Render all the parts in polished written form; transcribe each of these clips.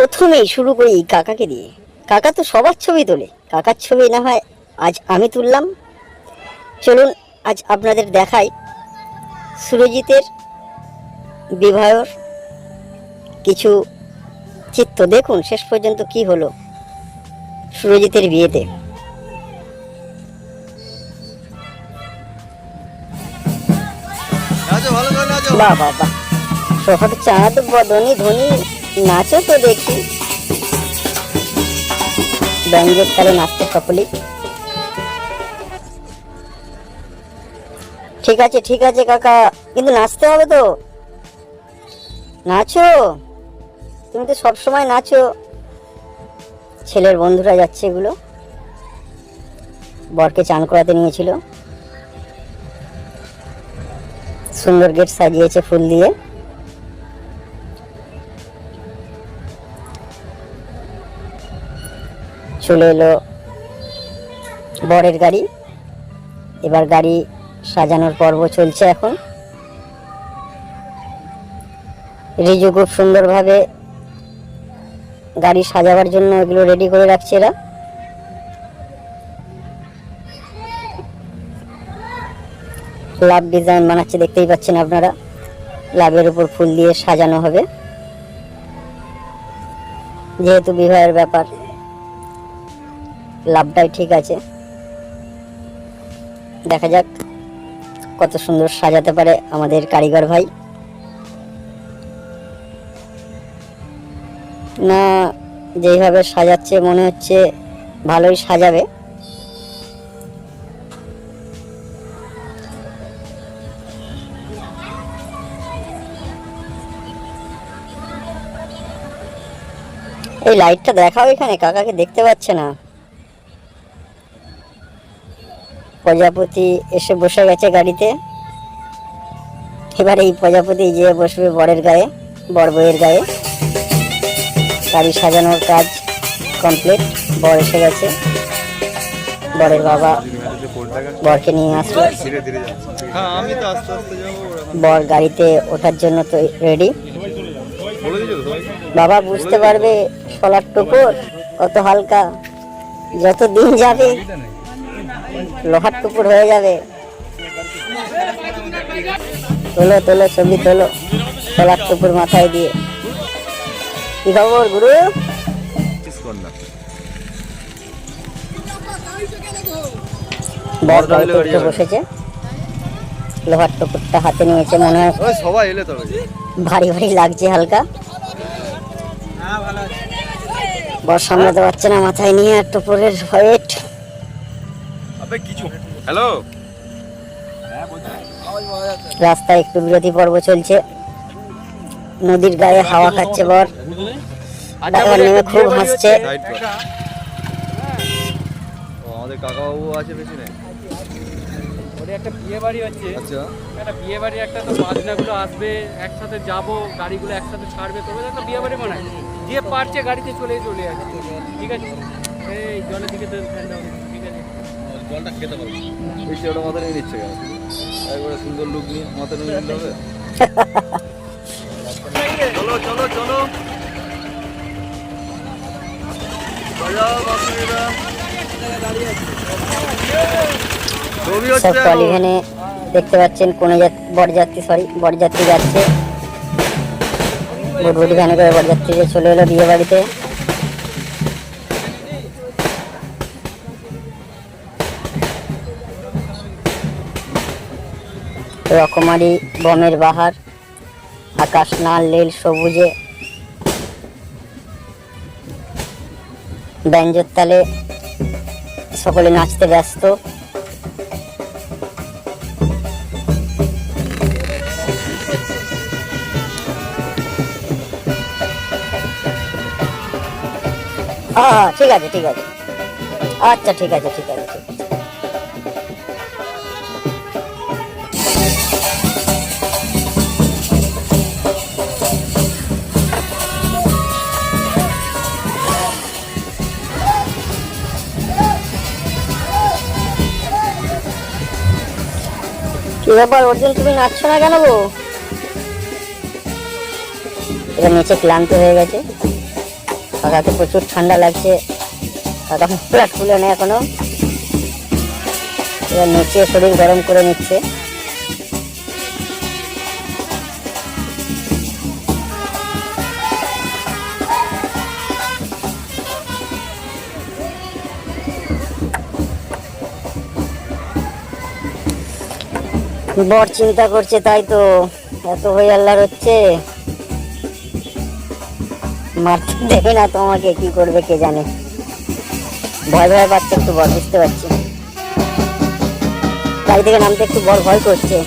প্রথমেই শুরু করি কাকাকে দিয়ে। কাকা তো সবার ছবি তোলে, কাকার ছবি না হয় আজ আমি তুললাম। চলুন আজ আপনাদের দেখাই সুরজিতের বিবাহের কিছু চিত্র। দেখুন শেষ পর্যন্ত কি হলো সুরজিতের বিয়েতে। বাহ বাহ বাহ, শহর চাঁদ বদনি ধনী, নাচো তো দেখি। ব্যঞ্জক তালে নাচতে সকলেই। ঠিক আছে ঠিক আছে কাকা, কিন্তু নাচতে হবে তো। নাচো, তুমি তো সবসময় নাচো। ছেলের বন্ধুরা যাচ্ছে, এগুলো বরকে চান করাতে নিয়েছিল। সুন্দর গেট সাজিয়েছে ফুল দিয়ে। চলে এলো বরের গাড়ি। এবার গাড়ি সাজানোর পর্ব চলছে এখন। রিজু খুব সুন্দরভাবে গাড়ি সাজাবার জন্য এগুলো রেডি করে রাখছে এরা। লাভ ডিজাইন বানাচ্ছে, দেখতেই পাচ্ছেন আপনারা। লাভের উপর ফুল দিয়ে সাজানো হবে, যেহেতু বিবাহের ব্যাপার। লাভটাই ঠিক আছে, দেখা যাক কত সুন্দর সাজাতে পারে আমাদের কারিগর ভাই। না, যেইভাবে সাজাচ্ছে মনে হচ্ছে ভালোই সাজাবে। এই লাইটটা দেখাও এখানে, কাকাকে দেখতে পাচ্ছে না। প্রজাপতি এসে বসে গেছে গাড়িতে। এবার এই প্রজাপতি যে বসবে বরের গায়ে, বর বউয়ের গায়ে। গাড়ি সাজানোর কাজ কমপ্লিট। বর এসে গেছে, বরের বাবা বরকে নিয়ে আসলো। বর গাড়িতে ওঠার জন্য তো রেডি। বাবা বুঝতে পারবে শলার টুকুর কত হালকা, যত দিন যাবে লোহার টুকুর হয়ে যাবে। তোলো তোলো ছবি তোলো শলার টুকুর মাথায় দিয়ে। কি খবর গুরু? বর গাড়িতে বসেছে, লোহার টুকুরটা হাতে নিয়েছে। মনে হয় ভারী ভারী লাগছে হালকা। বর সামলাতে পারছে না মাথায় নিয়ে আর টুকুরের ওয়েট। হ্যালো, রাস্তায় একটু বিরতি পর্ব চলছে। নদীর গায়ে হাওয়া খাচ্ছে বর, নেমে খুব হাসছে। আমাদের কাকাবাবু আছে পেছনে। একটা বিয়ে বাড়ি হচ্ছে, একটা বিয়ে বাড়ি, একটা তো বাজনাগুলো আসবে, একসাথে যাব, গাড়িগুলো একসাথে ছাড়বে, তবে একটা বিয়ে বাড়ি মনে হয়। যে পারছে গাড়িতে চলে আসছে। ঠিক আছে, এই জলের দিকে তো ফ্যান দাও। ঠিক আছে, জলটা খেতে পারবো। এই সেটা মাথা নিয়ে নিচ্ছে কেন? একবারে সুন্দর লুক নিয়ে মাথা নিয়ে নিতে হবে। চলো চলো চলো, এখানে দেখতে পাচ্ছেন কোন বরযাত্রী যাচ্ছে। বুটবুটি ভ্যানে করে বরযাত্রী চলে এলো বিয়ে বাড়িতে। রকমারি বমের বাহার, আকাশ লাল নীল সবুজে। ব্যঞ্জোর তালে সকলে নাচতে ব্যস্ত। ঠিক আছে ঠিক আছে, আচ্ছা ঠিক আছে ঠিক আছে ঠিক আছে। কি ব্যাপার অর্জুন, তুমি নাচছো না কেন গো? এরা নিচে ক্লান্ত হয়ে গেছে। কাকাকে প্রচুর ঠান্ডা লাগছে, কাকা ফ্ল্যাট খুলে নেই এখনো, এবার নিচে শরীর গরম করে নিচ্ছে। বর চিন্তা করছে, তাই তো এত হয়ে আল্লাহর হচ্ছে, মারতে দেবে না তো আমাকে, কি করবে কে জানে, ভয় ভয় পাচ্ছে একটু বর, বুঝতে পারছি। গাড়ি থেকে নামতে একটু বর ভয় করছে।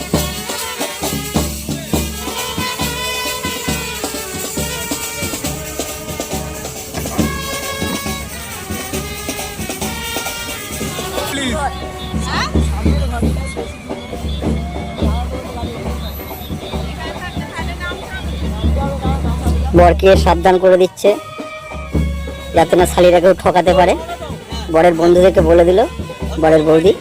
বরকে সাবধান করে দিচ্ছে যাতে না শালিরাকেও ঠকাতে পারে। বরের বন্ধুদেরকে বলে দিল, বরের বৌদি।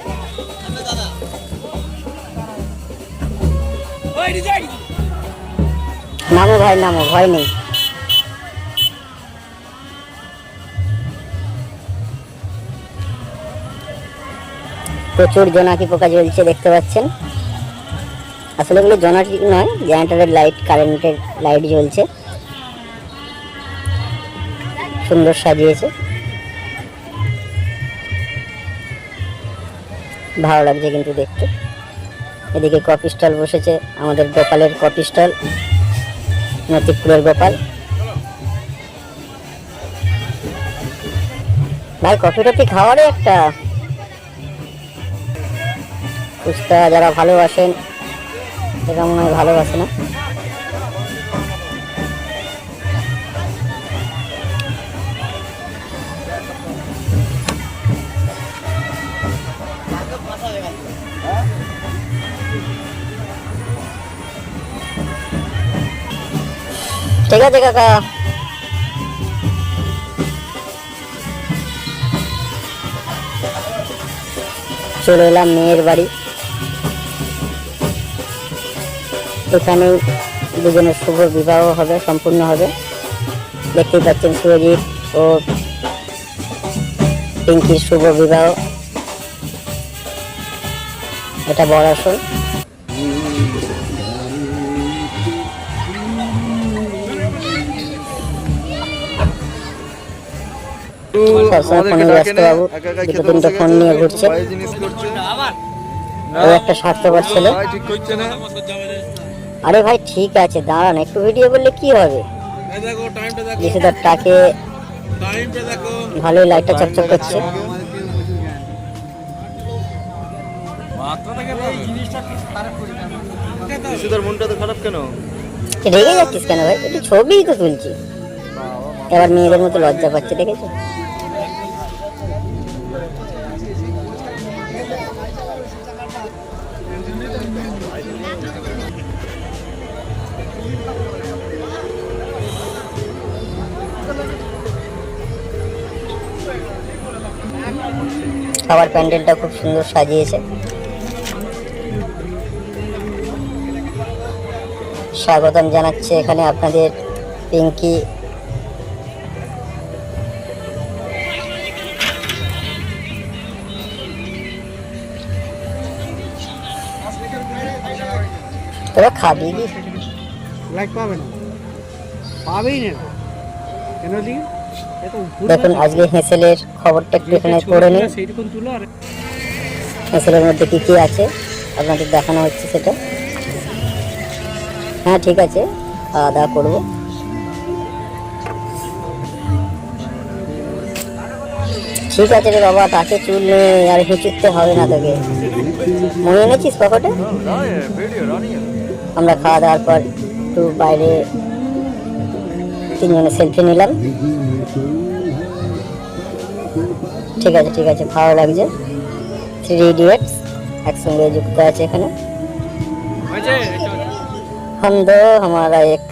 নামো ভাই নামো, ভয় নেই। প্রচুর জোনাকি পোকা জ্বলছে দেখতে পাচ্ছেন। আসলে এগুলো জোনাকি নয়, জেনারেটরের লাইট, কারেন্টের লাইট জ্বলছে, সুন্দর সাজিয়েছে, ভালো লাগছে কিন্তু দেখতে। এদিকে কফি স্টল বসেছে, আমাদের গোপালের কফি স্টল, নতিপুরের গোপাল। ভাই কফি টফি খাওয়ারই একটা, ফুচকা যারা ভালোবাসেন, এরা মনে হয় ভালোবাসে না। ঠিক আছে কাকা, চলে এলাম মেয়ের বাড়ি। এখানেই দুজনের শুভ বিবাহ হবে, সম্পূর্ণ হবে। দেখতেই পাচ্ছেন সুরজিৎ ও পিঙ্কির শুভ বিবাহ। এটা বড় আসল। ফোন নিয়ে ঘুরছে, ও একটা স্বার্থপর ছেলে। আরে ভাই ঠিক আছে, দাঁড়ান একটু, ভিডিও করলে কি হবে, টাকে ভালোই লাইটটা চকচক করছে। মনটা তো খারাপ কেন, রেগে যাচ্ছিস কেন ভাই, একটু ছবিই তো তুলছি। এবার মেয়েদের মতো লজ্জা পাচ্ছে, দেখেছো? খাবার প্যান্ডেলটা খুব সুন্দর সাজিয়েছে। স্বাগতম জানাচ্ছে এখানে আপনাদের পিঙ্কি। তোরা খাবি কি? লাইক পাবে না, পাবেই না কেন দিই। দেখুন আজকে হেঁসেলের খবরটা একটু এখানে পড়ে নিন। হেঁসেলের মধ্যে কি কি আছে আপনাদের দেখানো হচ্ছে সেটা। হ্যাঁ ঠিক আছে, খাওয়া দাওয়া করবো। ঠিক আছে রে বাবা, তাকে চুল নেই আর হিচুতে হবে না তোকে, মনে এনেছিস পকেটে? আমরা খাওয়া দাওয়ার পর একটু বাইরে তিনজনে সেলফি নিলাম। ঠিক আছে ঠিক আছে, ভালো লাগছে। 3 ইডিয়টস একসঙ্গে যুক্ত আছে এখানে। हम दो हमारा एक